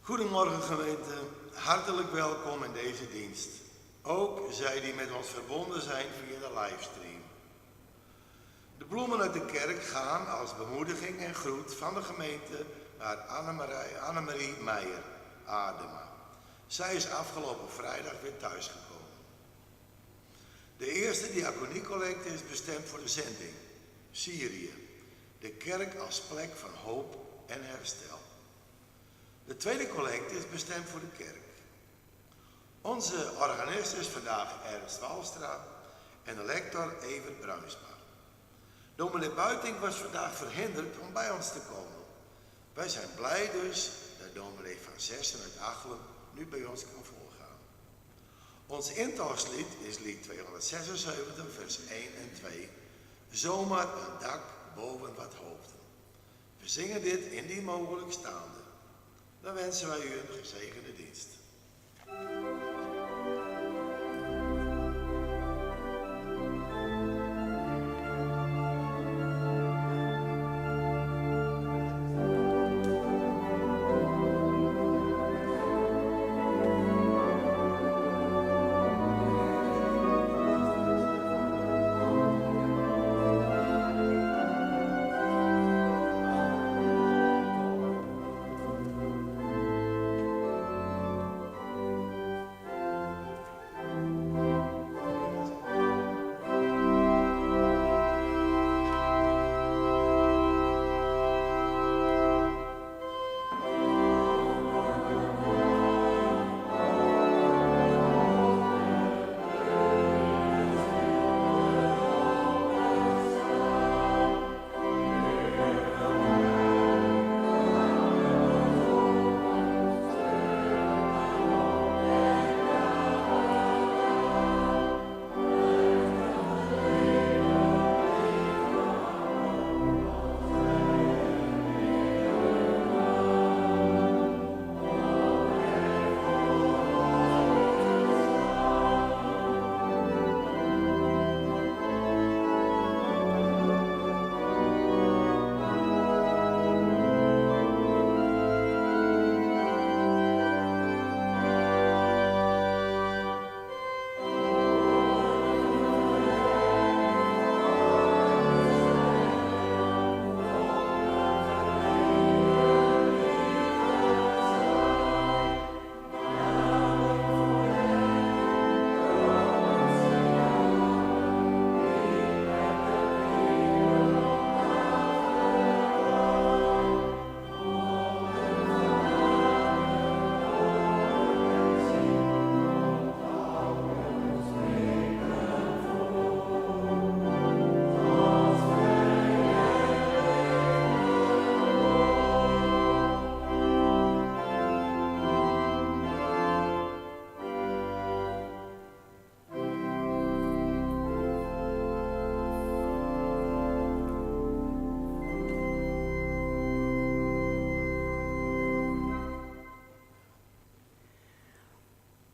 Goedemorgen gemeente, hartelijk welkom in deze dienst. Ook zij die met ons verbonden zijn via de livestream. De bloemen uit de kerk gaan als bemoediging en groet van de gemeente naar Annemarie Meijer, Adema. Zij is afgelopen vrijdag weer thuisgekomen. De eerste diaconiecollecte is bestemd voor de zending, Syrië. De kerk als plek van hoop en herstel. De tweede collecte is bestemd voor de kerk. Onze organist is vandaag Ernst Walstra en de lector Evert Bruinsma. Dominee Buiting was vandaag verhinderd om bij ons te komen. Wij zijn blij dus dat dominee Van Zessen uit Achelen nu bij ons kan voorgaan. Ons intochtlied is lied 276, vers 1 en 2. Zomaar een dak boven wat hoofden. We zingen dit indien mogelijk staande. Dan wensen wij u een gezegende dienst.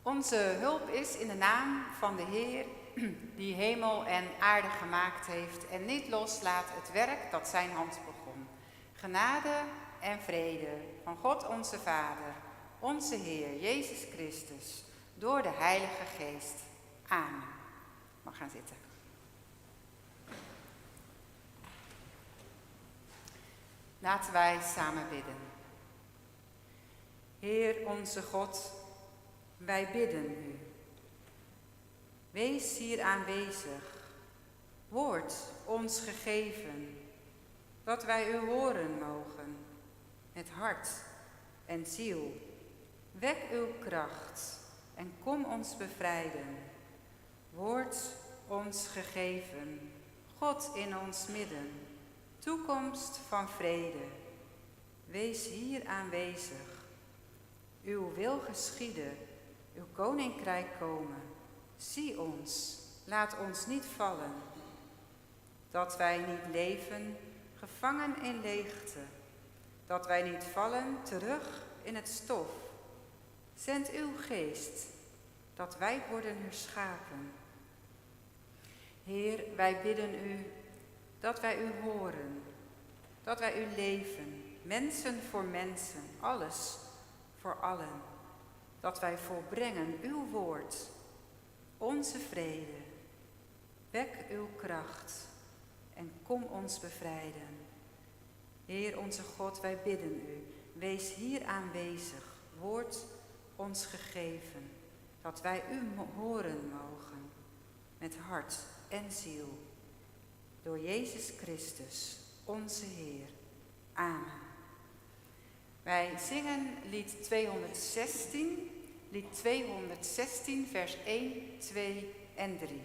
Onze hulp is in de naam van de Heer, die hemel en aarde gemaakt heeft en niet loslaat het werk dat zijn hand begon. Genade en vrede van God onze Vader, onze Heer Jezus Christus, door de Heilige Geest. Amen. Mag gaan zitten. Laten wij samen bidden. Heer onze God, wij bidden u. Wees hier aanwezig. Wordt ons gegeven, dat wij u horen mogen, met hart en ziel. Wek uw kracht en kom ons bevrijden. Wordt ons gegeven, God in ons midden, toekomst van vrede. Wees hier aanwezig. Uw wil geschieden, uw koninkrijk komen. Zie ons, laat ons niet vallen. Dat wij niet leven, gevangen in leegte. Dat wij niet vallen, terug in het stof. Zend uw geest, dat wij worden herschapen. Heer, wij bidden u, dat wij u horen. Dat wij u leven, mensen voor mensen, alles voor allen, dat wij volbrengen uw woord, onze vrede. Wek uw kracht en kom ons bevrijden. Heer onze God, wij bidden u, wees hier aanwezig, word ons gegeven, dat wij u horen mogen, met hart en ziel. Door Jezus Christus, onze Heer. Amen. Wij zingen lied 216, vers 1, 2 en 3.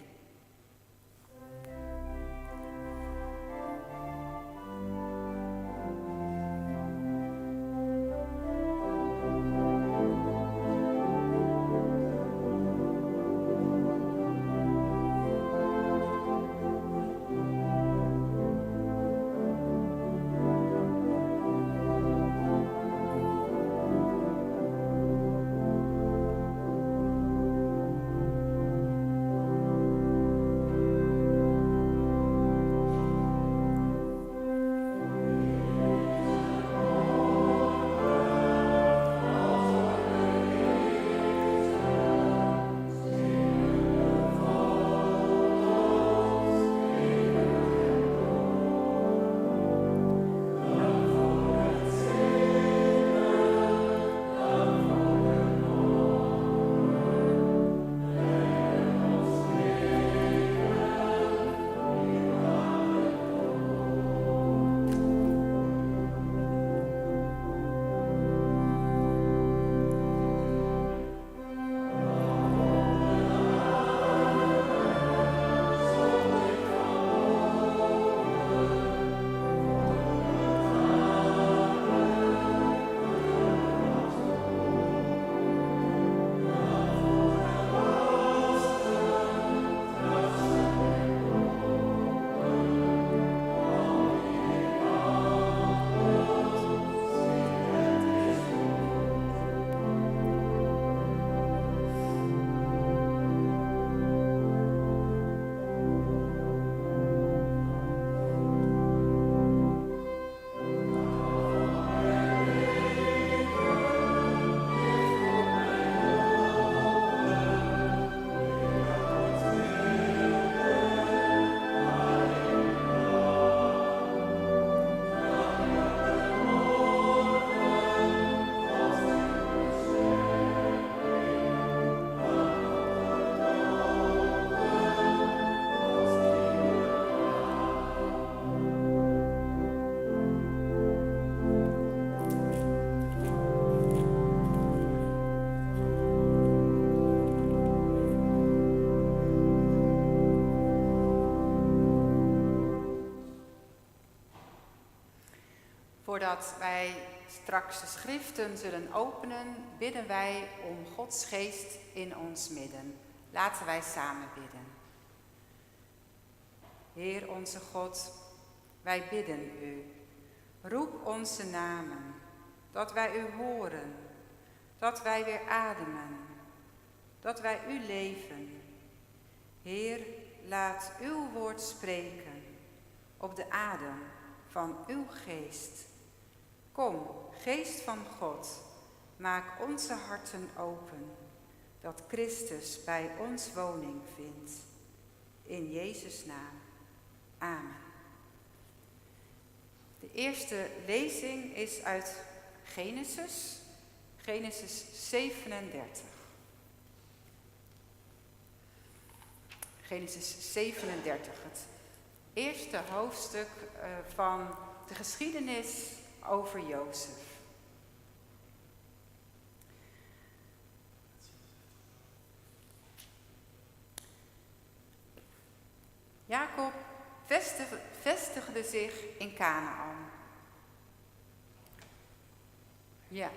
Voordat wij straks de schriften zullen openen, bidden wij om Gods geest in ons midden. Laten wij samen bidden. Heer onze God, wij bidden u. Roep onze namen, dat wij u horen, dat wij weer ademen, dat wij u leven. Heer, laat uw woord spreken op de adem van uw geest. Kom, geest van God, maak onze harten open, dat Christus bij ons woning vindt. In Jezus' naam. Amen. De eerste lezing is uit Genesis 37. Genesis 37, het eerste hoofdstuk van de geschiedenis over Jozef. Jacob vestigde zich in Kanaan. Ja,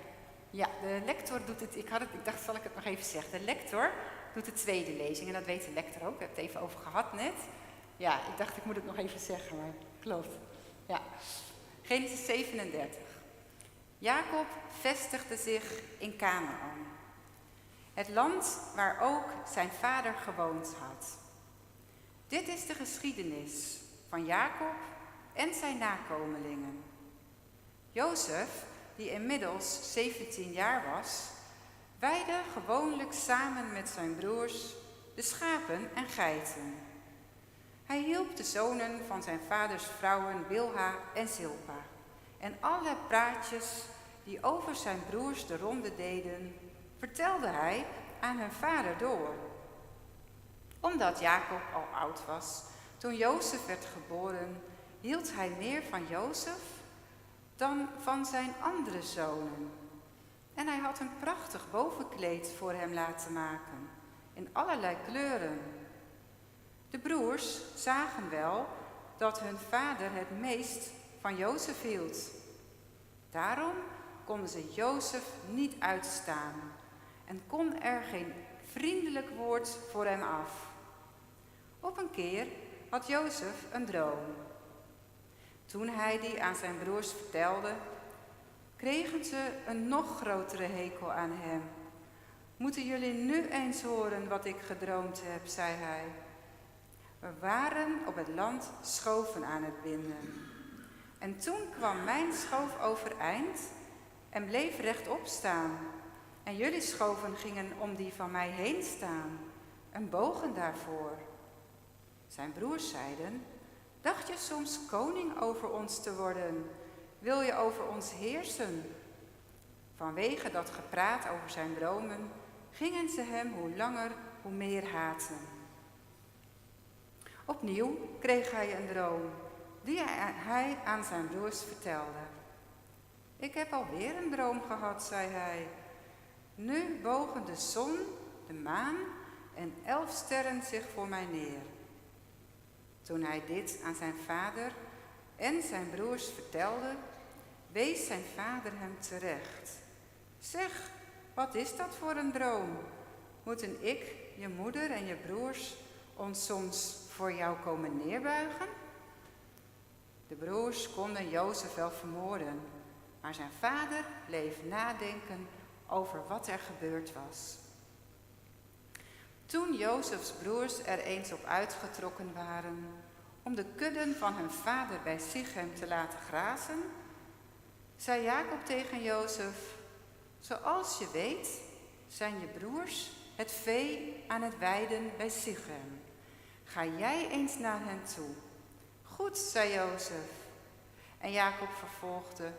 de lector doet het. Ik dacht, zal ik het nog even zeggen. De lector doet de tweede lezing en dat weet de lector ook. We hebben het even over gehad net. Ja, ik dacht, ik moet het nog even zeggen, maar klopt. Ja. Genesis 37. Jacob vestigde zich in Kanaan, het land waar ook zijn vader gewoond had. Dit is de geschiedenis van Jacob en zijn nakomelingen. Jozef die inmiddels 17 jaar was, weidde gewoonlijk samen met zijn broers de schapen en geiten. Hij hielp de zonen van zijn vaders vrouwen Bilha en Zilpa. En alle praatjes die over zijn broers de ronde deden, vertelde hij aan hun vader door. Omdat Jacob al oud was, toen Jozef werd geboren, hield hij meer van Jozef dan van zijn andere zonen. En hij had een prachtig bovenkleed voor hem laten maken, in allerlei kleuren. De broers zagen wel dat hun vader het meest van Jozef hield. Daarom konden ze Jozef niet uitstaan en kon er geen vriendelijk woord voor hem af. Op een keer had Jozef een droom. Toen hij die aan zijn broers vertelde, kregen ze een nog grotere hekel aan hem. Moeten jullie nu eens horen wat ik gedroomd heb, zei hij. We waren op het land schoven aan het binden. En toen kwam mijn schoof overeind en bleef rechtop staan. En jullie schoven gingen om die van mij heen staan en bogen daarvoor. Zijn broers zeiden, dacht je soms koning over ons te worden? Wil je over ons heersen? Vanwege dat gepraat over zijn dromen gingen ze hem hoe langer hoe meer haten. Opnieuw kreeg hij een droom die hij aan zijn broers vertelde. Ik heb alweer een droom gehad, zei hij. Nu bogen de zon, de maan en 11 sterren zich voor mij neer. Toen hij dit aan zijn vader en zijn broers vertelde, wees zijn vader hem terecht. Zeg, wat is dat voor een droom? Moeten ik, je moeder en je broers ons soms voor jou komen neerbuigen? De broers konden Jozef wel vermoorden, maar zijn vader bleef nadenken over wat er gebeurd was. Toen Jozefs broers er eens op uitgetrokken waren om de kudden van hun vader bij Sichem te laten grazen, zei Jacob tegen Jozef, zoals je weet zijn je broers het vee aan het weiden bij Sichem. Ga jij eens naar hen toe. Goed, zei Jozef. En Jacob vervolgde,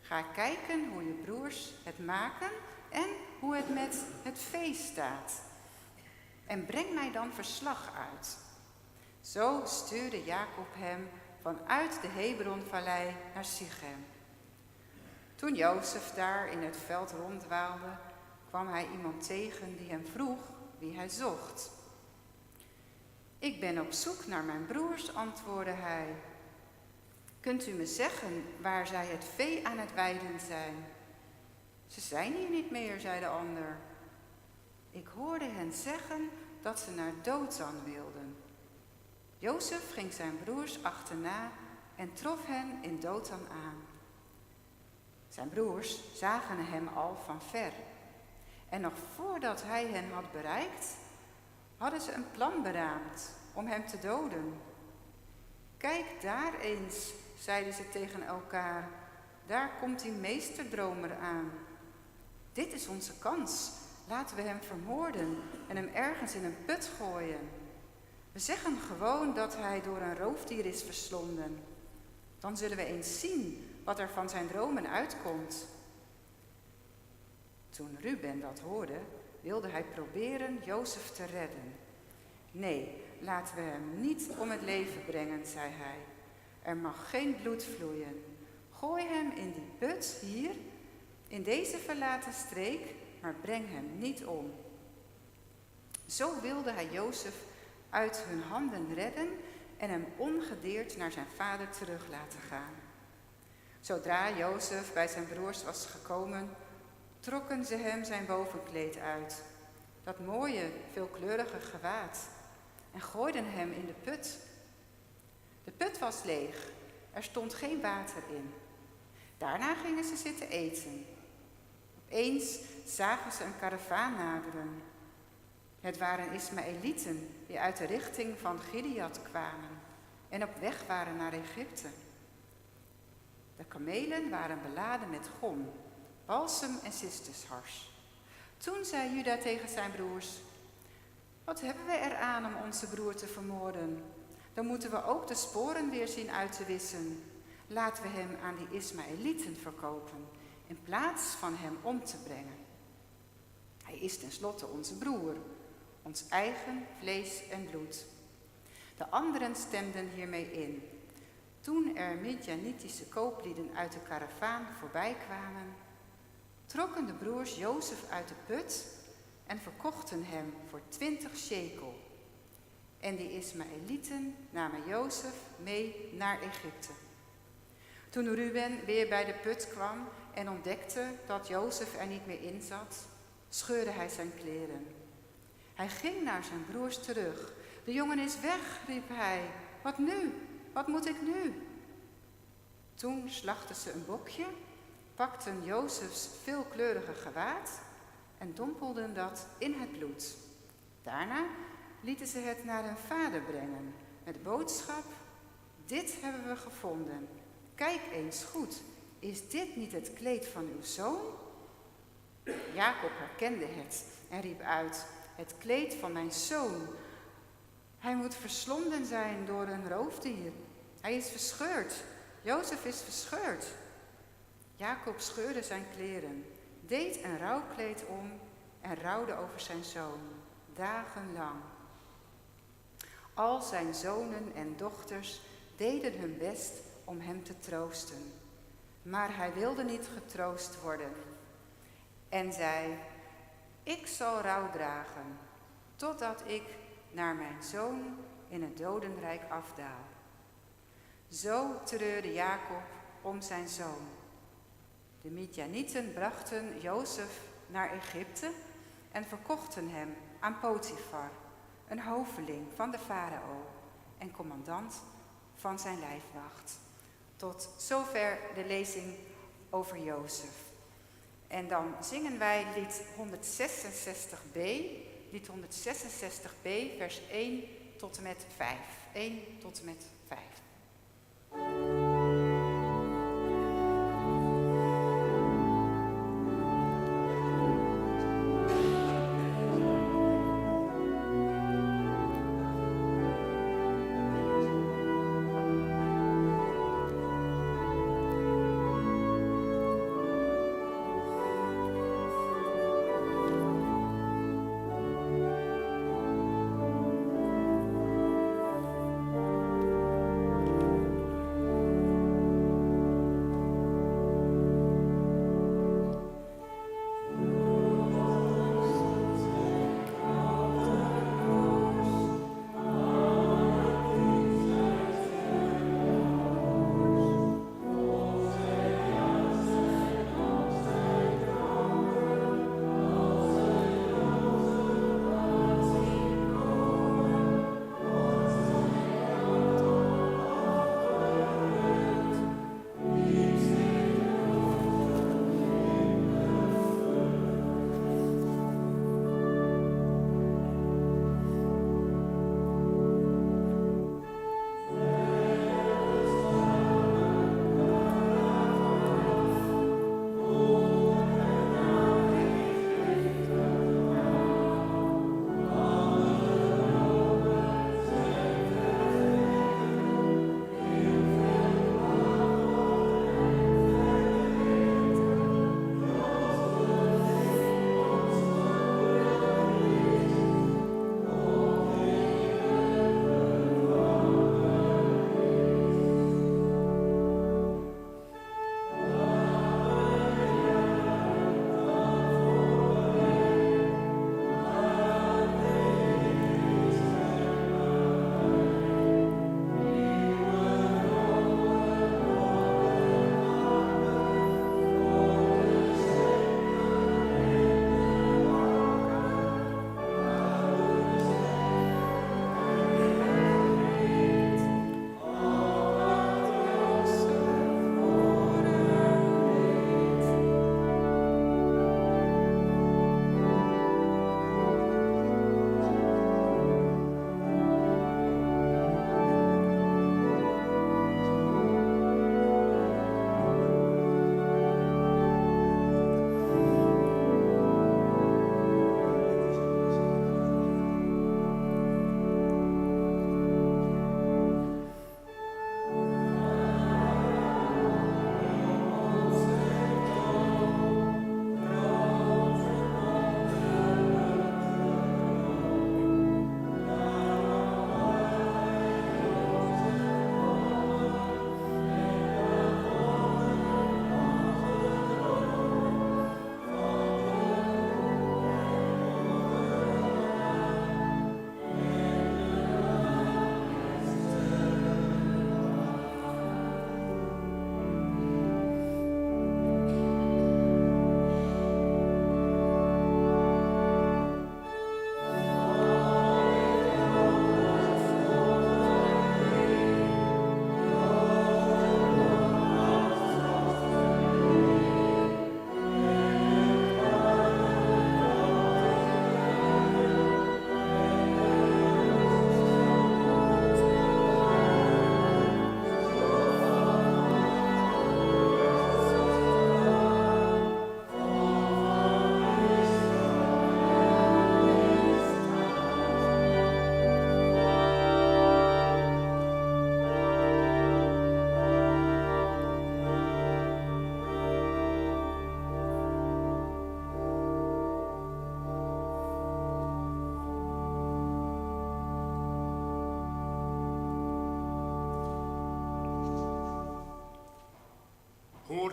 ga kijken hoe je broers het maken en hoe het met het vee staat. En breng mij dan verslag uit. Zo stuurde Jacob hem vanuit de Hebronvallei naar Sichem. Toen Jozef daar in het veld ronddwaalde, kwam hij iemand tegen die hem vroeg wie hij zocht. Ik ben op zoek naar mijn broers, antwoordde hij. Kunt u me zeggen waar zij het vee aan het weiden zijn? Ze zijn hier niet meer, zei de ander. Ik hoorde hen zeggen dat ze naar Dothan wilden. Jozef ging zijn broers achterna en trof hen in Dothan aan. Zijn broers zagen hem al van ver. En nog voordat hij hen had bereikt, hadden ze een plan beraamd om hem te doden. Kijk daar eens, zeiden ze tegen elkaar, daar komt die meesterdromer aan. Dit is onze kans, laten we hem vermoorden en hem ergens in een put gooien. We zeggen gewoon dat hij door een roofdier is verslonden. Dan zullen we eens zien wat er van zijn dromen uitkomt. Toen Ruben dat hoorde, wilde hij proberen Jozef te redden. Nee, laten we hem niet om het leven brengen, zei hij. Er mag geen bloed vloeien. Gooi hem in die put hier, in deze verlaten streek, maar breng hem niet om. Zo wilde hij Jozef uit hun handen redden en hem ongedeerd naar zijn vader terug laten gaan. Zodra Jozef bij zijn broers was gekomen, trokken ze hem zijn bovenkleed uit, dat mooie, veelkleurige gewaad, en gooiden hem in de put. De put was leeg, er stond geen water in. Daarna gingen ze zitten eten. Opeens zagen ze een karavaan naderen. Het waren Ismaëlieten die uit de richting van Gilead kwamen en op weg waren naar Egypte. De kamelen waren beladen met gom, balsem en cistrushars. Toen zei Juda tegen zijn broers: wat hebben we eraan om onze broer te vermoorden? Dan moeten we ook de sporen weer zien uit te wissen. Laten we hem aan die Ismaëlieten verkopen, in plaats van hem om te brengen. Hij is tenslotte onze broer, ons eigen vlees en bloed. De anderen stemden hiermee in. Toen er Midjanitische kooplieden uit de karavaan voorbij kwamen, trokken de broers Jozef uit de put en verkochten hem voor 20 shekel. En die Ismaëlieten namen Jozef mee naar Egypte. Toen Ruben weer bij de put kwam en ontdekte dat Jozef er niet meer in zat, scheurde hij zijn kleren. Hij ging naar zijn broers terug. De jongen is weg, riep hij. Wat nu? Wat moet ik nu? Toen slachtten ze een bokje, pakten Jozefs veelkleurige gewaad en dompelden dat in het bloed. Daarna lieten ze het naar hun vader brengen met de boodschap: dit hebben we gevonden. Kijk eens goed, is dit niet het kleed van uw zoon? Jacob herkende het en riep uit: het kleed van mijn zoon. Hij moet verslonden zijn door een roofdier. Hij is verscheurd. Jozef is verscheurd. Jacob scheurde zijn kleren, deed een rouwkleed om en rouwde over zijn zoon, dagenlang. Al zijn zonen en dochters deden hun best om hem te troosten, maar hij wilde niet getroost worden en zei: ik zal rouw dragen, totdat ik naar mijn zoon in het dodenrijk afdaal. Zo treurde Jacob om zijn zoon. De Midjanieten brachten Jozef naar Egypte en verkochten hem aan Potifar, een hoveling van de farao en commandant van zijn lijfwacht. Tot zover de lezing over Jozef. En dan zingen wij lied 166b, lied 166b, vers 1 tot en met 5. 1 tot en met 5.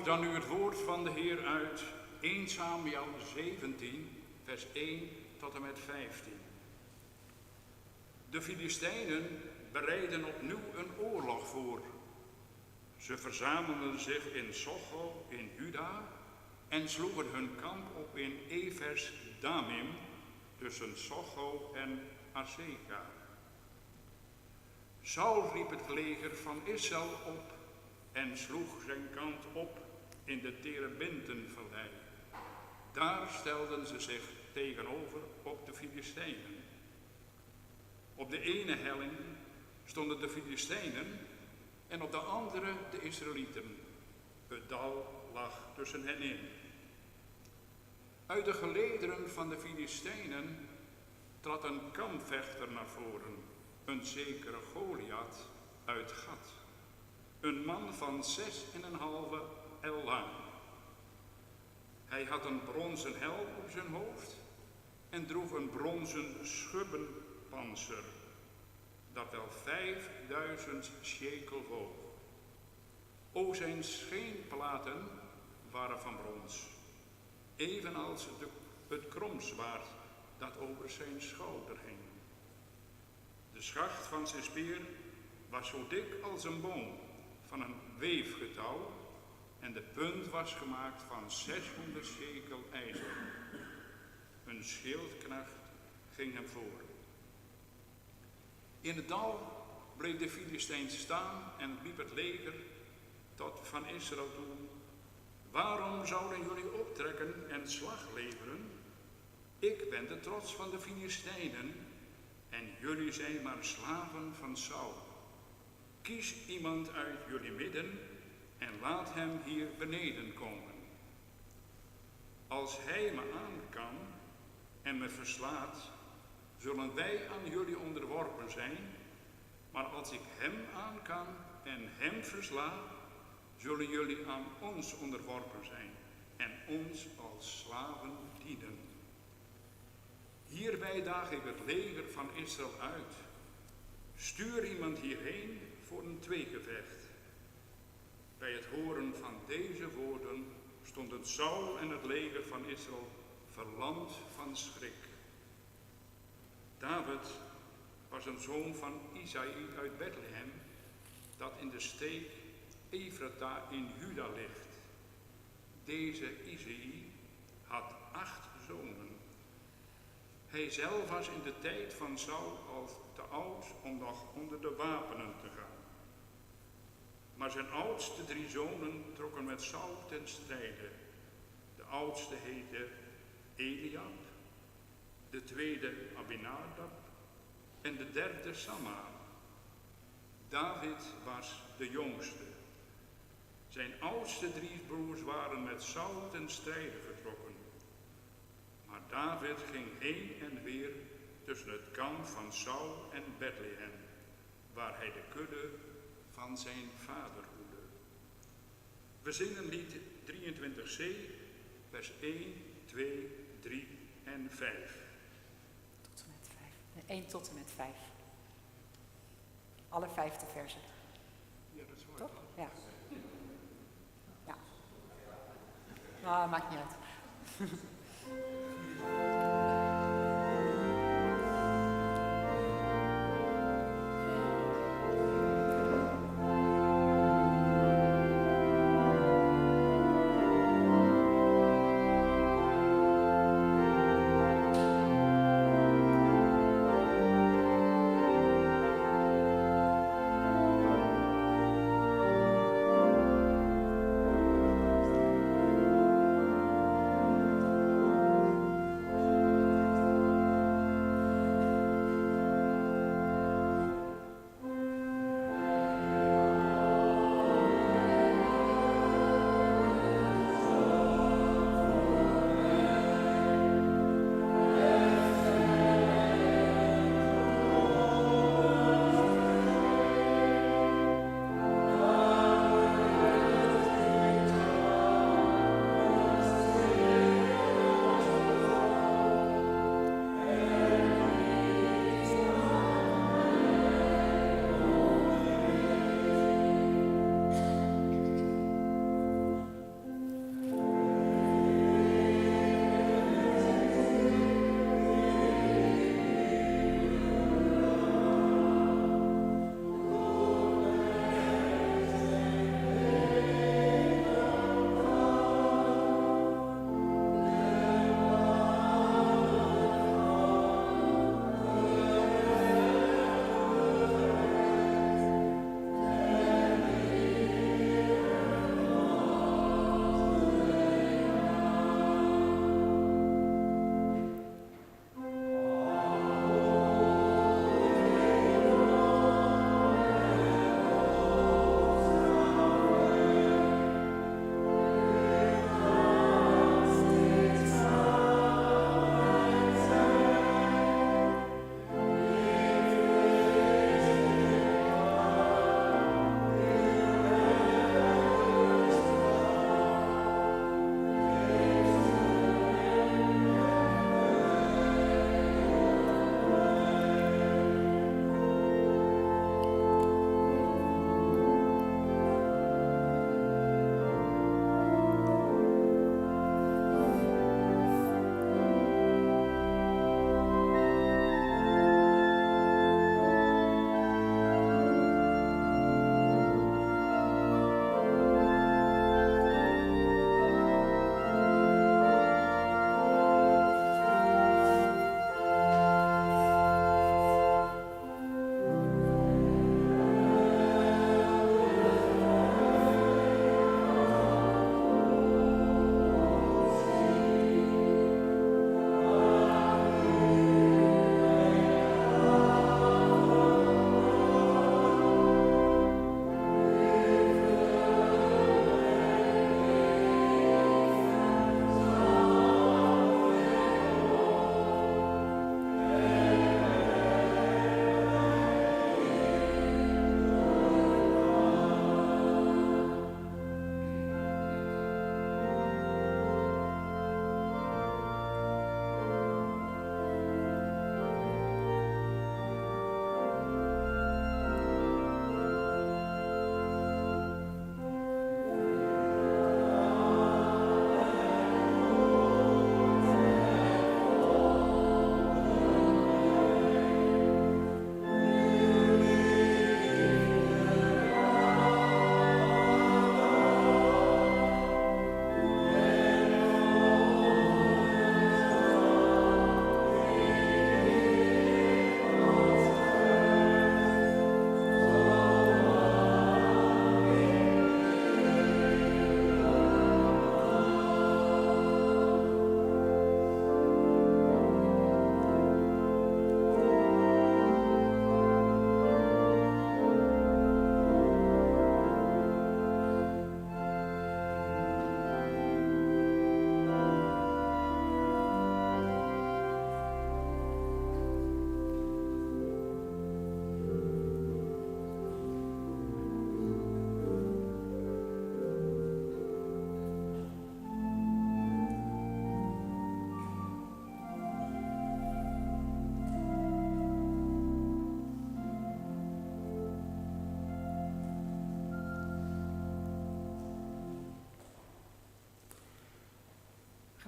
Hoor dan nu het woord van de Heer uit 1 Samuel 17, vers 1 tot en met 15. De Filistijnen bereidden opnieuw een oorlog voor. Ze verzamelden zich in Socho in Juda en sloegen hun kamp op in Evers Damim tussen Socho en Azeka. Saul riep het leger van Israël op en sloeg zijn kant op in de Terebintenvallei. Daar stelden ze zich tegenover op de Filistijnen. Op de ene helling stonden de Filistijnen en op de andere de Israëlieten. Het dal lag tussen hen in. Uit de gelederen van de Filistijnen trad een kampvechter naar voren, een zekere Goliath uit Gat. Een man van 6,5 el lang. Hij had een bronzen helm op zijn hoofd en droeg een bronzen schubbenpanzer, dat wel 5000 shekel woog. O, zijn scheenplaten waren van brons, evenals het kromzwaard dat over zijn schouder hing. De schacht van zijn speer was zo dik als een boom van een weefgetouw en de punt was gemaakt van 600 shekel ijzer. Een schildknecht ging hem voor. In het dal bleef de Filistijn staan en riep het leger tot van Israël toe: waarom zouden jullie optrekken en slag leveren? Ik ben de trots van de Filistijnen en jullie zijn maar slaven van Saul. Kies iemand uit jullie midden en laat hem hier beneden komen. Als hij me aan kan en me verslaat, zullen wij aan jullie onderworpen zijn, maar als ik hem aan kan en hem versla, zullen jullie aan ons onderworpen zijn en ons als slaven dienen. Hierbij daag ik het leger van Israël uit. Stuur iemand hierheen voor een tweegevecht. Bij het horen van deze woorden stonden Saul en het leger van Israël verlamd van schrik. David was een zoon van Isaï uit Bethlehem, dat in de streek Efrata in Juda ligt. Deze Isaï had 8 zonen. Hij zelf was in de tijd van Saul al te oud om nog onder de wapenen te gaan. Maar zijn oudste 3 zonen trokken met Saul ten strijde. De oudste heette Eliab, de tweede Abinadab en de derde Samma. David was de jongste. Zijn oudste 3 broers waren met Saul ten strijde vertrokken. Maar David ging heen en weer tussen het kamp van Saul en Bethlehem, waar hij de kudde van zijn vader hoedde. We zingen lied 23c, vers 1, 2, 3 en 5. Tot en met 5. 1 tot en met 5. Alle 5 versen. Ja, dat is mooi. Toch? Ja. Ja. Nou, maakt niet uit.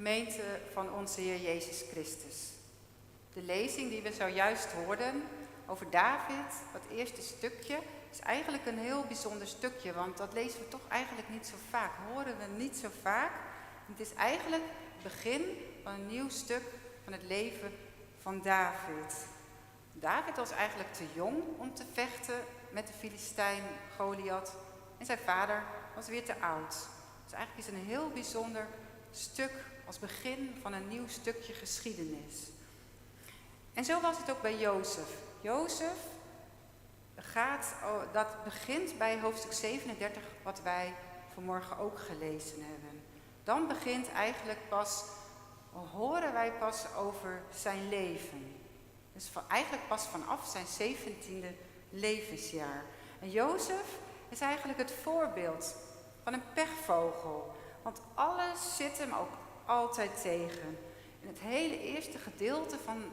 gemeente van onze Heer Jezus Christus. De lezing die we zojuist hoorden over David, dat eerste stukje, is eigenlijk een heel bijzonder stukje, want dat lezen we toch eigenlijk niet zo vaak, horen we niet zo vaak. Het is eigenlijk het begin van een nieuw stuk van het leven van David. David was eigenlijk te jong om te vechten met de Filistijn Goliath en zijn vader was weer te oud. Dus eigenlijk is het een heel bijzonder stuk als begin van een nieuw stukje geschiedenis. En zo was het ook bij Jozef. Jozef dat begint bij hoofdstuk 37, wat wij vanmorgen ook gelezen hebben. Dan begint eigenlijk horen wij pas over zijn leven. Dus eigenlijk pas vanaf zijn 17e levensjaar. En Jozef is eigenlijk het voorbeeld van een pechvogel. Want alles zit hem ook altijd tegen. In het hele eerste gedeelte van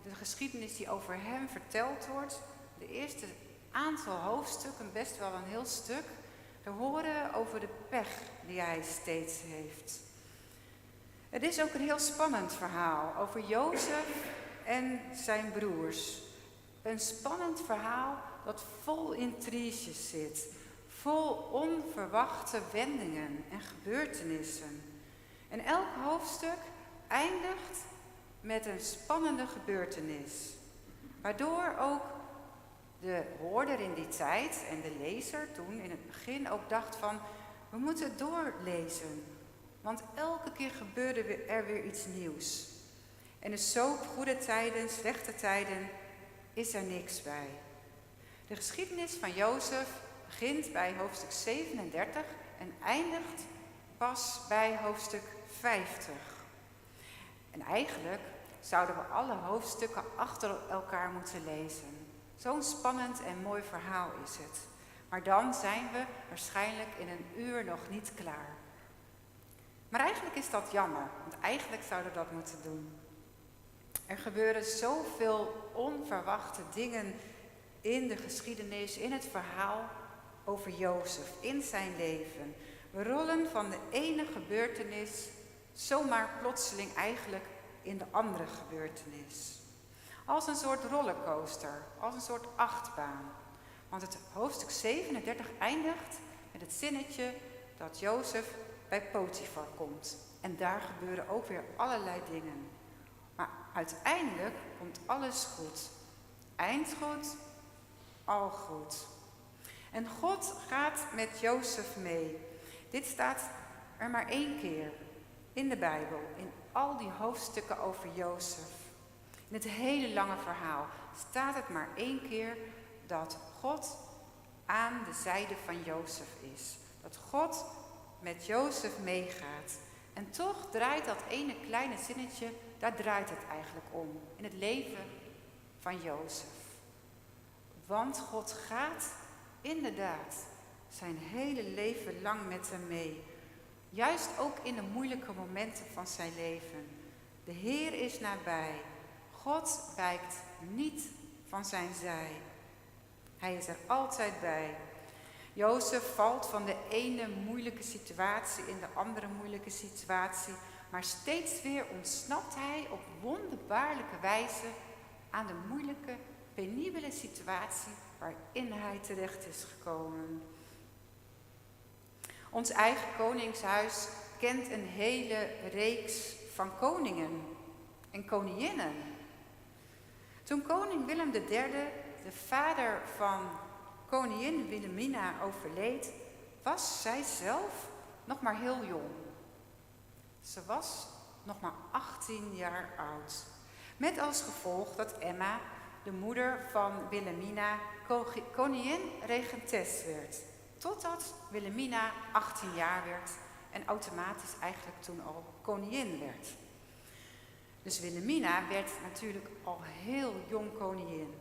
de geschiedenis die over hem verteld wordt, de eerste aantal hoofdstukken, best wel een heel stuk, we horen over de pech die hij steeds heeft. Het is ook een heel spannend verhaal over Jozef en zijn broers. Een spannend verhaal dat vol intriges zit, vol onverwachte wendingen en gebeurtenissen. En elk hoofdstuk eindigt met een spannende gebeurtenis, waardoor ook de hoorder in die tijd en de lezer toen in het begin ook dacht van, we moeten doorlezen, want elke keer gebeurde er weer iets nieuws. En dus zo op goede tijden, slechte tijden, is er niks bij. De geschiedenis van Jozef begint bij hoofdstuk 37 en eindigt pas bij hoofdstuk 50. En eigenlijk zouden we alle hoofdstukken achter elkaar moeten lezen. Zo'n spannend en mooi verhaal is het. Maar dan zijn we waarschijnlijk in een uur nog niet klaar. Maar eigenlijk is dat jammer, want eigenlijk zouden we dat moeten doen. Er gebeuren zoveel onverwachte dingen in de geschiedenis, in het verhaal over Jozef, in zijn leven. We rollen van de ene gebeurtenis zomaar plotseling eigenlijk in de andere gebeurtenis. Als een soort rollercoaster, als een soort achtbaan. Want het hoofdstuk 37 eindigt met het zinnetje dat Jozef bij Potifar komt. En daar gebeuren ook weer allerlei dingen. Maar uiteindelijk komt alles goed. Eind goed, al goed. En God gaat met Jozef mee. Dit staat er maar 1 keer in de Bijbel, in al die hoofdstukken over Jozef. In het hele lange verhaal staat het maar 1 keer dat God aan de zijde van Jozef is. Dat God met Jozef meegaat. En toch draait dat ene kleine zinnetje, daar draait het eigenlijk om. In het leven van Jozef. Want God gaat inderdaad zijn hele leven lang met hem mee. Juist ook in de moeilijke momenten van zijn leven. De Heer is nabij. God wijkt niet van zijn zij. Hij is er altijd bij. Jozef valt van de ene moeilijke situatie in de andere moeilijke situatie, maar steeds weer ontsnapt hij op wonderbaarlijke wijze aan de moeilijke, penibele situatie waarin hij terecht is gekomen. Ons eigen koningshuis kent een hele reeks van koningen en koninginnen. Toen koning Willem III, de vader van koningin Wilhelmina, overleed, was zij zelf nog maar heel jong. Ze was nog maar 18 jaar oud. Met als gevolg dat Emma, de moeder van Wilhelmina, koningin-regentes werd. Totdat Wilhelmina 18 jaar werd en automatisch eigenlijk toen al koningin werd. Dus Wilhelmina werd natuurlijk al heel jong koningin.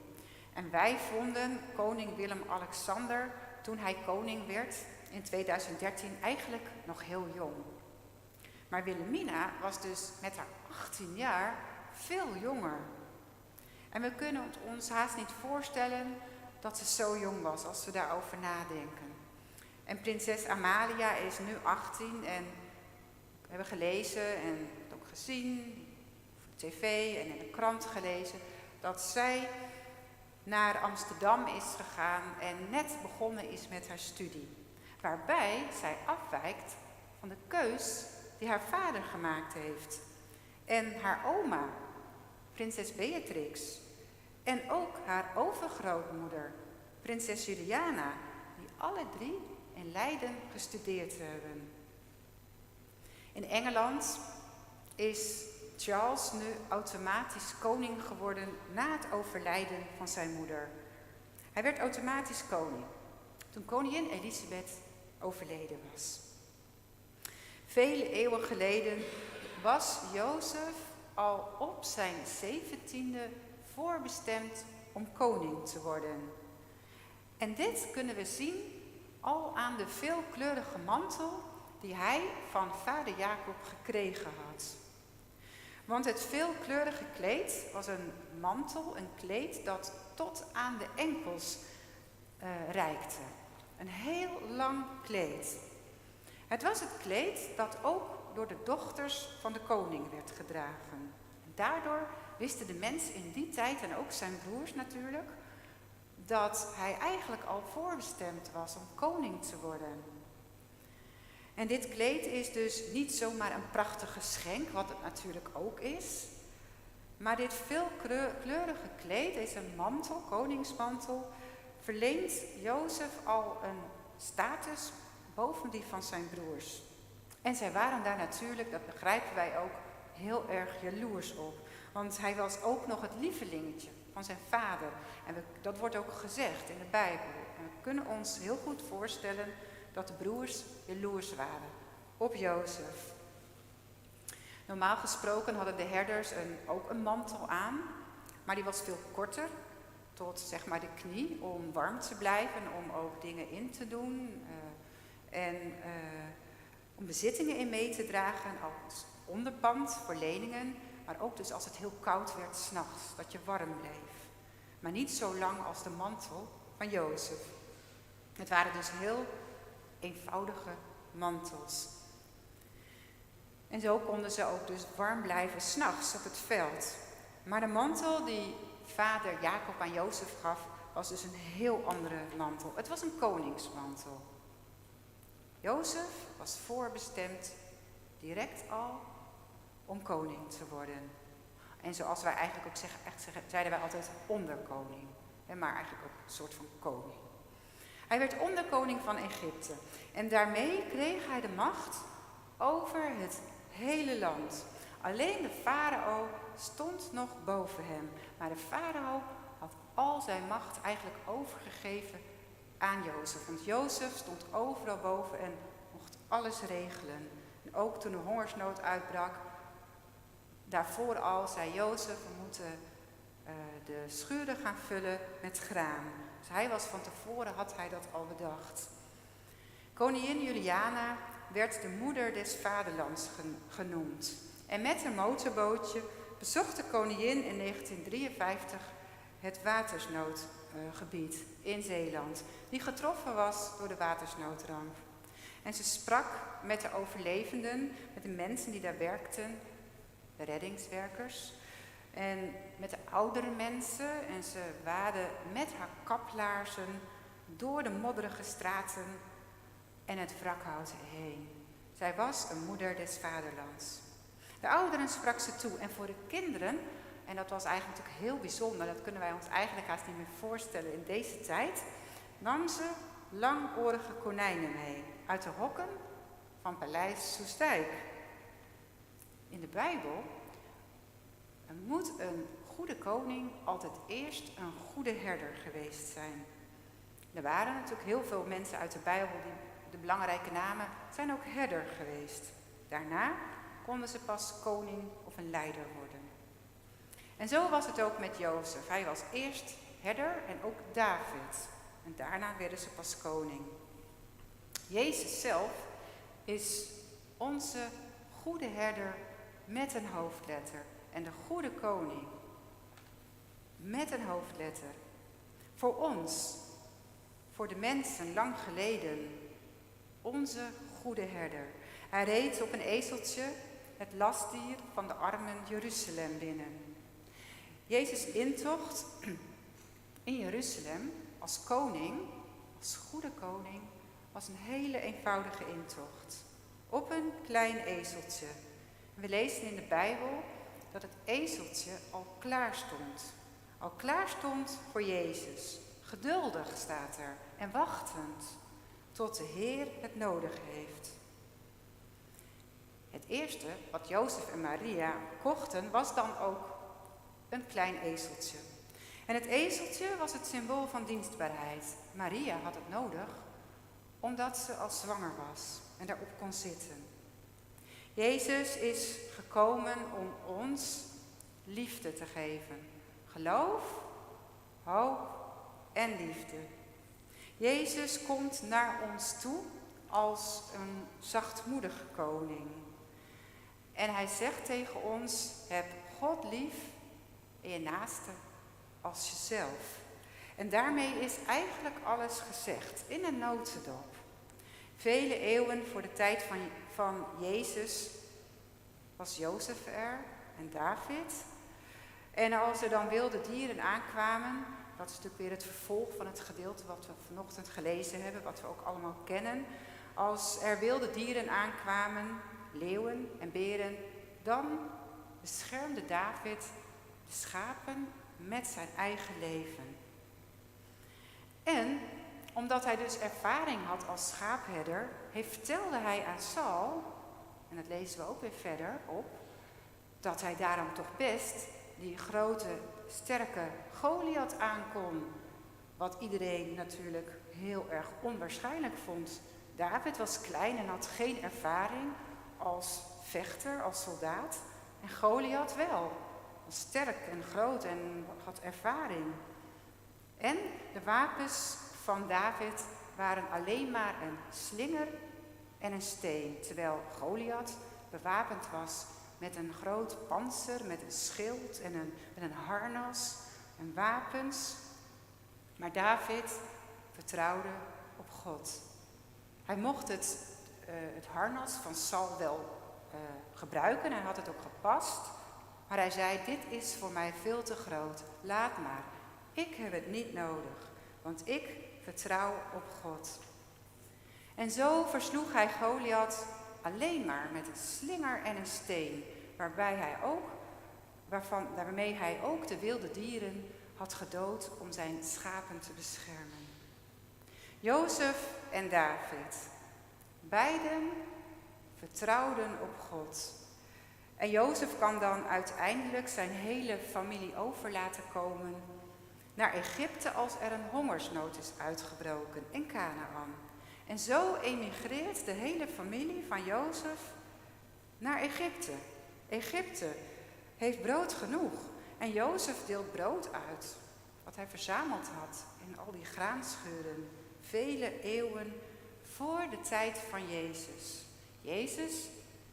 En wij vonden koning Willem-Alexander, toen hij koning werd in 2013, eigenlijk nog heel jong. Maar Wilhelmina was dus met haar 18 jaar veel jonger. En we kunnen het ons haast niet voorstellen dat ze zo jong was als we daarover nadenken. En prinses Amalia is nu 18 en We hebben gelezen en het ook gezien, op tv en in de krant gelezen, dat zij naar Amsterdam is gegaan en net begonnen is met haar studie. Waarbij zij afwijkt van de keus die haar vader gemaakt heeft. En haar oma, prinses Beatrix. En ook haar overgrootmoeder, prinses Juliana, die alle drie in Leiden gestudeerd hebben. In Engeland is Charles nu automatisch koning geworden na het overlijden van zijn moeder. Hij werd automatisch koning toen koningin Elisabeth overleden was. Vele eeuwen geleden was Jozef al op zijn 17e voorbestemd om koning te worden. En dit kunnen we zien al aan de veelkleurige mantel die hij van vader Jacob gekregen had. Want het veelkleurige kleed was een mantel, een kleed dat tot aan de enkels reikte. Een heel lang kleed. Het was het kleed dat ook door de dochters van de koning werd gedragen. En daardoor wisten de mensen in die tijd, en ook zijn broers natuurlijk, dat hij eigenlijk al voorbestemd was om koning te worden. En dit kleed is dus niet zomaar een prachtig geschenk, wat het natuurlijk ook is. Maar dit veelkleurige kleed, deze mantel, koningsmantel, verleent Jozef al een status boven die van zijn broers. En zij waren daar natuurlijk, dat begrijpen wij ook, heel erg jaloers op. Want hij was ook nog het lievelingetje van zijn vader. En dat wordt ook gezegd in de Bijbel. En we kunnen ons heel goed voorstellen dat de broers jaloers waren op Jozef. Normaal gesproken hadden de herders ook een mantel aan, maar die was veel korter, tot zeg maar de knie, om warm te blijven, om ook dingen in te doen om bezittingen in mee te dragen als onderpand voor leningen, maar ook dus als het heel koud werd 's nachts, dat je warm bleef. Maar niet zo lang als de mantel van Jozef. Het waren dus heel eenvoudige mantels. En zo konden ze ook dus warm blijven 's nachts op het veld. Maar de mantel die vader Jacob aan Jozef gaf, was dus een heel andere mantel. Het was een koningsmantel. Jozef was voorbestemd direct al om koning te worden. En zoals wij eigenlijk ook zeiden wij altijd onderkoning. Maar eigenlijk ook een soort van koning. Hij werd onderkoning van Egypte. En daarmee kreeg hij de macht over het hele land. Alleen de farao stond nog boven hem. Maar de farao had al zijn macht eigenlijk overgegeven aan Jozef. Want Jozef stond overal boven en mocht alles regelen. En ook toen de hongersnood uitbrak, daarvoor al zei Jozef, we moeten de schuren gaan vullen met graan. Dus hij was van tevoren, had hij dat al bedacht. Koningin Juliana werd de moeder des vaderlands genoemd. En met een motorbootje bezocht de koningin in 1953 het watersnoodgebied in Zeeland, die getroffen was door de watersnoodramp. En ze sprak met de overlevenden, met de mensen die daar werkten, de reddingswerkers, en met de oudere mensen. En ze waadde met haar kaplaarzen door de modderige straten en het wrakhout heen. Zij was een moeder des vaderlands. De ouderen sprak ze toe en voor de kinderen, en dat was eigenlijk natuurlijk heel bijzonder, dat kunnen wij ons eigenlijk haast niet meer voorstellen in deze tijd, nam ze langoorige konijnen mee uit de hokken van Paleis Soestdijk. In de Bijbel moet een goede koning altijd eerst een goede herder geweest zijn. Er waren natuurlijk heel veel mensen uit de Bijbel die de belangrijke namen zijn ook herder geweest. Daarna konden ze pas koning of een leider worden. En zo was het ook met Jozef. Hij was eerst herder en ook David. En daarna werden ze pas koning. Jezus zelf is onze goede herder met een hoofdletter. En de goede koning met een hoofdletter. Voor ons, voor de mensen lang geleden, onze goede herder. Hij reed op een ezeltje, het lastdier van de armen Jeruzalem binnen. Jezus' intocht in Jeruzalem als koning, als goede koning, was een hele eenvoudige intocht. Op een klein ezeltje. We lezen in de Bijbel dat het ezeltje al klaar stond. Al klaar stond voor Jezus. Geduldig staat er en wachtend tot de Heer het nodig heeft. Het eerste wat Jozef en Maria kochten was dan ook een klein ezeltje. En het ezeltje was het symbool van dienstbaarheid. Maria had het nodig omdat ze al zwanger was en daarop kon zitten. Jezus is gekomen om ons liefde te geven. Geloof, hoop en liefde. Jezus komt naar ons toe als een zachtmoedige koning. En hij zegt tegen ons, heb God lief en je naaste als jezelf. En daarmee is eigenlijk alles gezegd, in een notendop. Vele eeuwen voor de tijd van Jezus was Jozef er en David. En als er dan wilde dieren aankwamen, dat is natuurlijk weer het vervolg van het gedeelte wat we vanochtend gelezen hebben, wat we ook allemaal kennen. Als er wilde dieren aankwamen, leeuwen en beren, dan beschermde David de schapen met zijn eigen leven. En omdat hij dus ervaring had als schaapherder, vertelde hij aan Saul, en dat lezen we ook weer verder op, dat hij daarom toch best die grote, sterke Goliath aankon. Wat iedereen natuurlijk heel erg onwaarschijnlijk vond. David was klein en had geen ervaring als vechter, als soldaat. En Goliath wel. Was sterk en groot en had ervaring. En de wapens van David waren alleen maar een slinger en een steen. Terwijl Goliath bewapend was met een groot pantser, met een schild en met een harnas en wapens. Maar David vertrouwde op God. Hij mocht het harnas van Saul wel gebruiken, hij had het ook gepast. Maar hij zei, dit is voor mij veel te groot, laat maar. Ik heb het niet nodig, want ik vertrouw op God. En zo versloeg hij Goliath alleen maar met een slinger en een steen, waarmee hij ook de wilde dieren had gedood om zijn schapen te beschermen. Jozef en David, beiden vertrouwden op God. En Jozef kan dan uiteindelijk zijn hele familie over laten komen naar Egypte als er een hongersnood is uitgebroken in Kanaan. En zo emigreert de hele familie van Jozef naar Egypte. Egypte heeft brood genoeg en Jozef deelt brood uit, wat hij verzameld had in al die graanschuren, vele eeuwen voor de tijd van Jezus. Jezus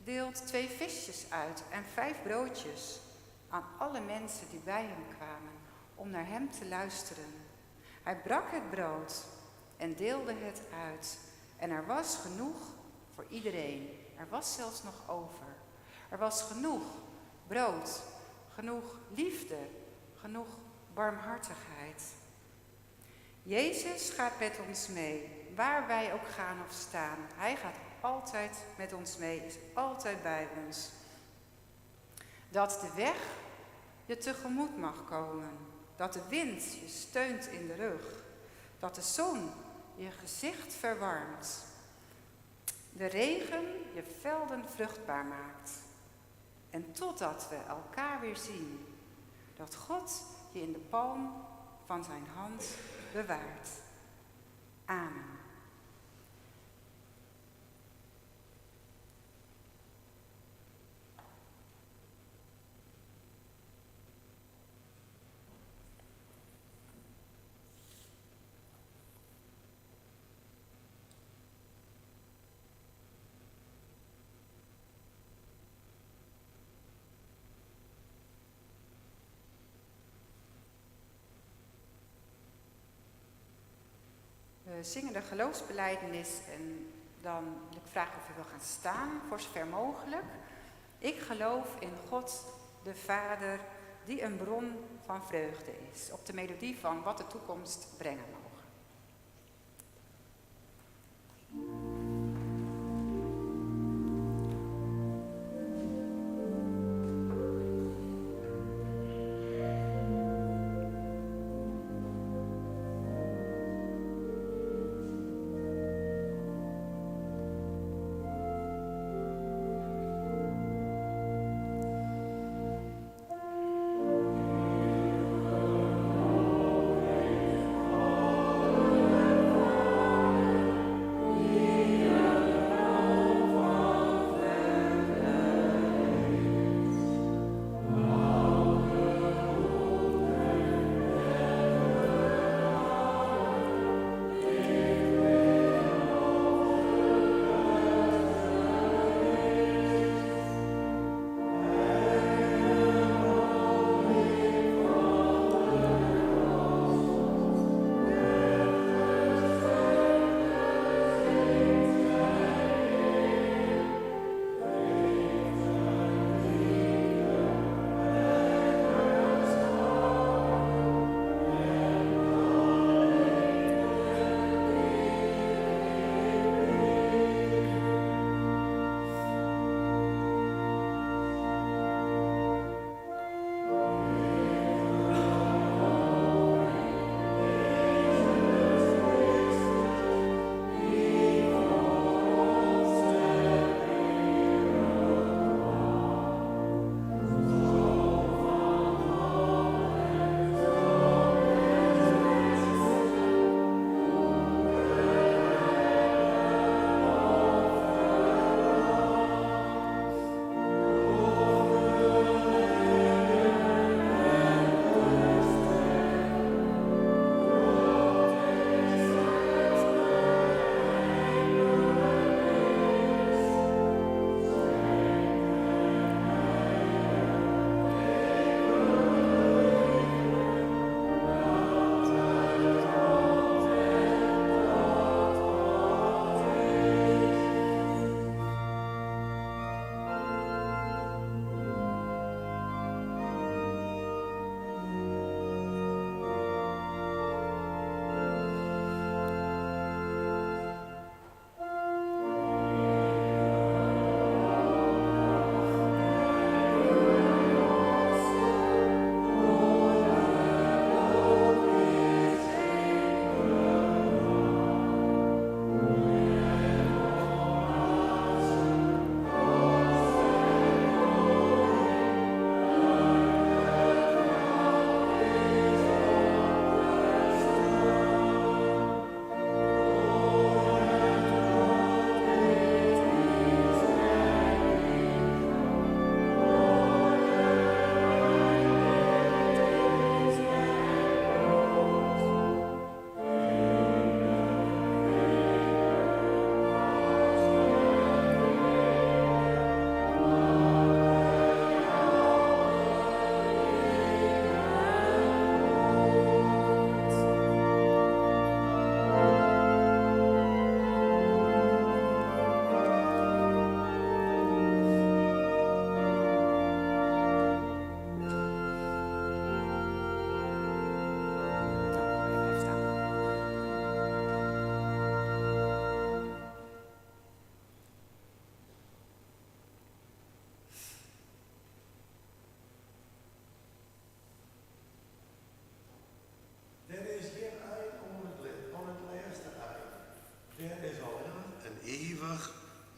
deelt 2 visjes uit en 5 broodjes aan alle mensen die bij hem kwamen om naar hem te luisteren. Hij brak het brood en deelde het uit. En er was genoeg voor iedereen. Er was zelfs nog over. Er was genoeg brood, genoeg liefde, genoeg barmhartigheid. Jezus gaat met ons mee, waar wij ook gaan of staan. Hij gaat altijd met ons mee, is altijd bij ons. Dat de weg je tegemoet mag komen. Dat de wind je steunt in de rug. Dat de zon je gezicht verwarmt. De regen je velden vruchtbaar maakt. En totdat we elkaar weer zien. Dat God je in de palm van zijn hand bewaart. Amen. We zingen de geloofsbelijdenis en dan wil ik vragen of u wil gaan staan, voor zover mogelijk. Ik geloof in God, de Vader, die een bron van vreugde is. Op de melodie van Wat de toekomst brengen mogen.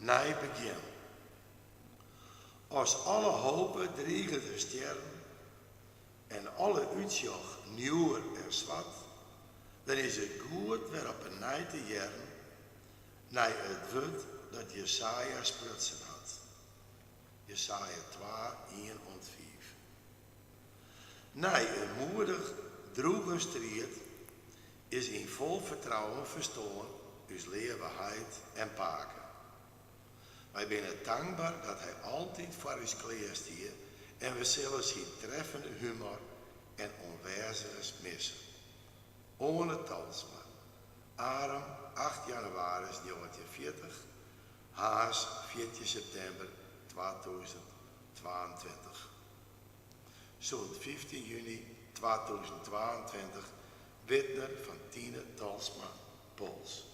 nij begin. Als alle hopen dreigen te sterven en alle uitzicht nieuwer en zwart, dan is het goed weer op een nij te jaren, naar het woord dat Jesaja sprutsen had. Jesaja 2, 1 en 5. Nee, een moedig, droege strijd is in vol vertrouwen verstoren, uw levenheid en paken. Wij zijn dankbaar dat hij altijd voor ons kleerst hier en we zullen zijn treffende humor en onwijzers missen. Ohne Talsma, Arem, 8 januari 1940, Haas, 14 september 2022. Zo'n 15 juni 2022, Witner van Tine Talsma, Pools.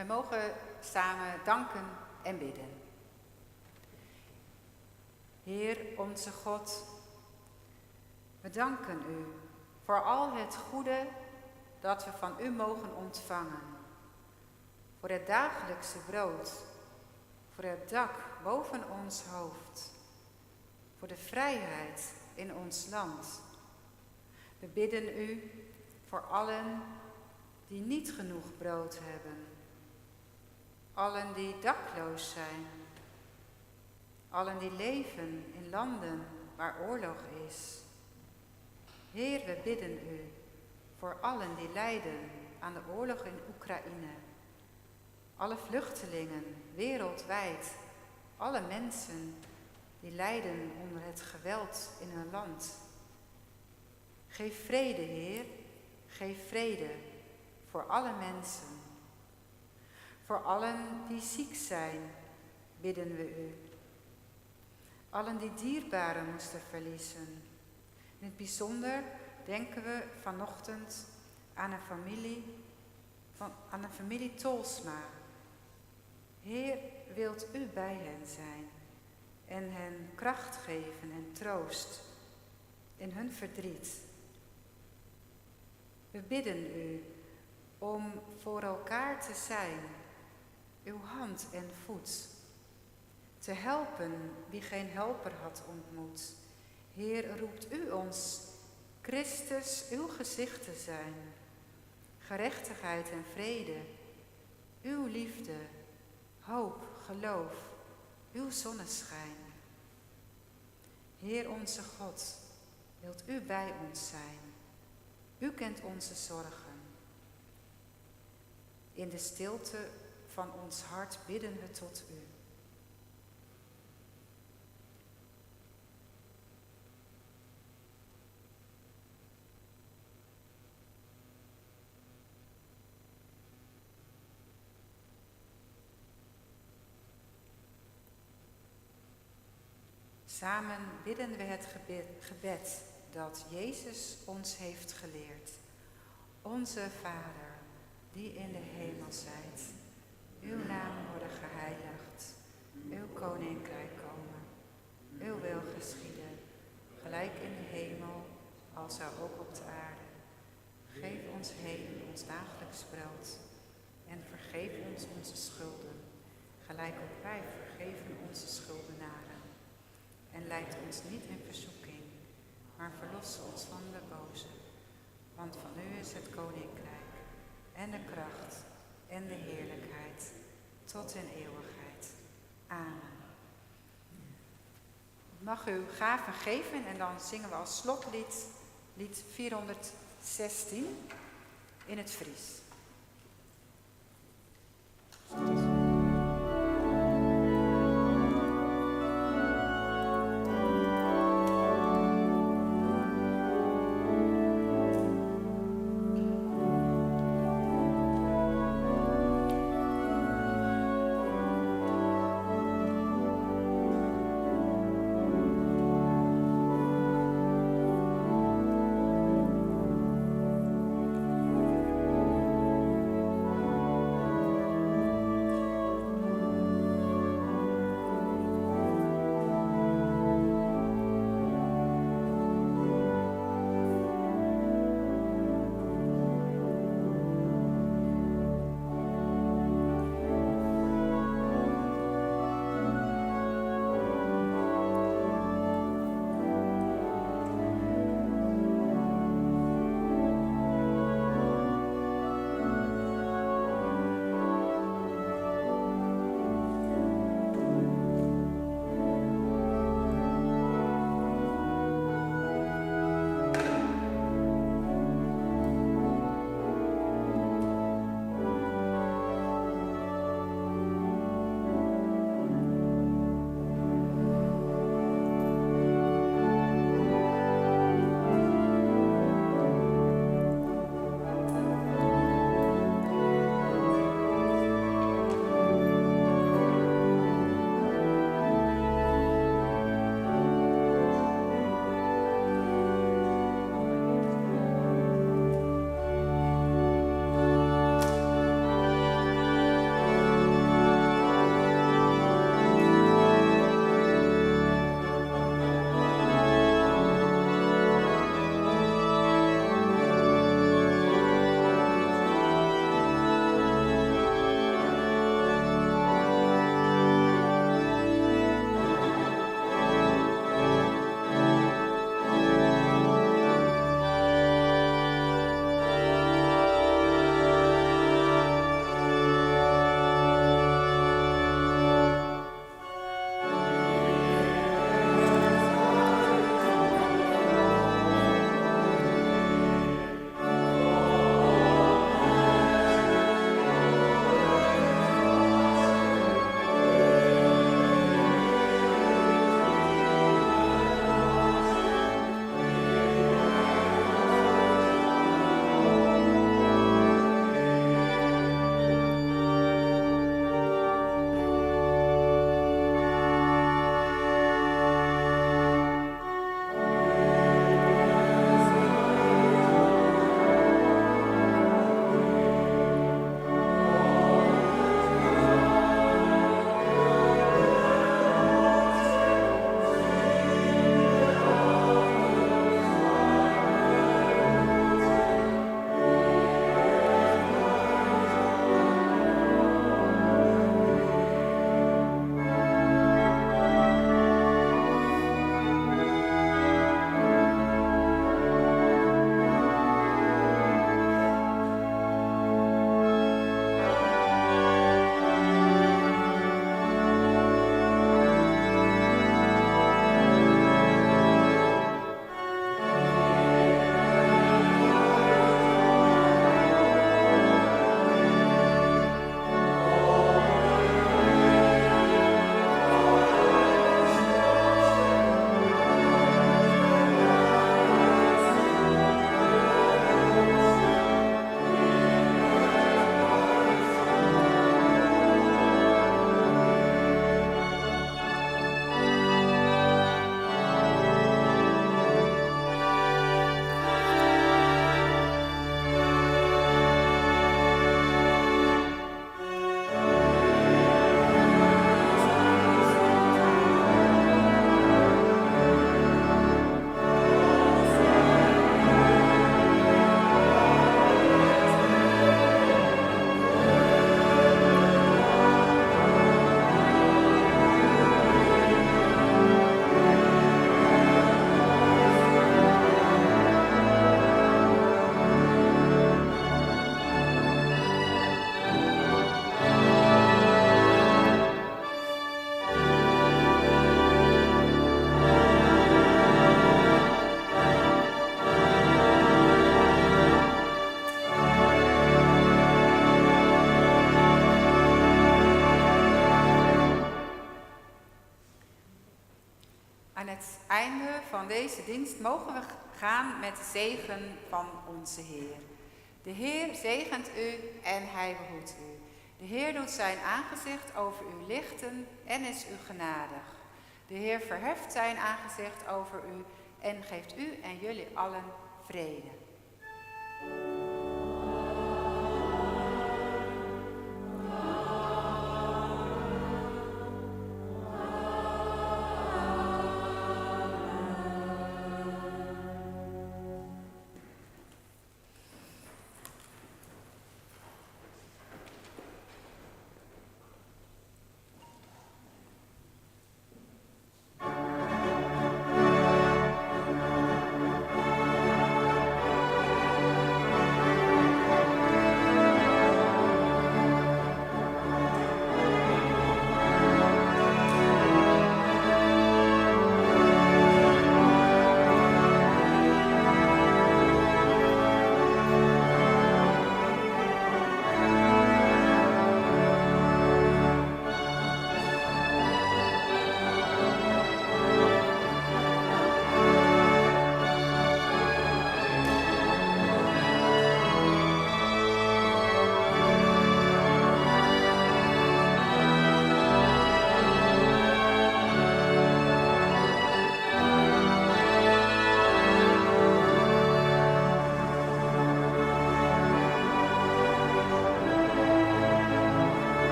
Wij mogen samen danken en bidden. Heer onze God, we danken u voor al het goede dat we van u mogen ontvangen. Voor het dagelijkse brood, voor het dak boven ons hoofd, voor de vrijheid in ons land. We bidden u voor allen die niet genoeg brood hebben, allen die dakloos zijn, allen die leven in landen waar oorlog is. Heer, we bidden u voor allen die lijden aan de oorlog in Oekraïne, alle vluchtelingen wereldwijd, alle mensen die lijden onder het geweld in hun land. Geef vrede, Heer, geef vrede voor alle mensen. Voor allen die ziek zijn, bidden we u. Allen die dierbaren moesten verliezen. In het bijzonder denken we vanochtend aan een familie Tolsma. Heer, wilt u bij hen zijn en hen kracht geven en troost in hun verdriet. We bidden u om voor elkaar te zijn, uw hand en voet, te helpen wie geen helper had ontmoet. Heer, roept u ons Christus uw gezicht te zijn, gerechtigheid en vrede, uw liefde, hoop, geloof, uw zonneschijn. Heer onze God, wilt u bij ons zijn? U kent onze zorgen. In de stilte van ons hart bidden we tot u. Samen bidden we het gebed. dat Jezus ons heeft geleerd. Onze Vader, die in de hemel zijt, uw naam worden geheiligd, uw koninkrijk komen, uw wil geschieden, gelijk in de hemel, als ook op de aarde. Geef ons heden ons dagelijks brood en vergeef ons onze schulden, gelijk ook wij vergeven onze schuldenaren. En leid ons niet in verzoeking, maar verlos ons van de boze. Want van u is het koninkrijk en de kracht en de heerlijkheid tot in eeuwigheid. Amen. Ik mag u gaven geven en dan zingen we als slotlied lied 416 in het Fries. Aan het einde van deze dienst mogen we gaan met de zegen van onze Heer. De Heer zegent u en hij behoedt u. De Heer doet zijn aangezicht over u lichten en is u genadig. De Heer verheft zijn aangezicht over u en geeft u en jullie allen vrede.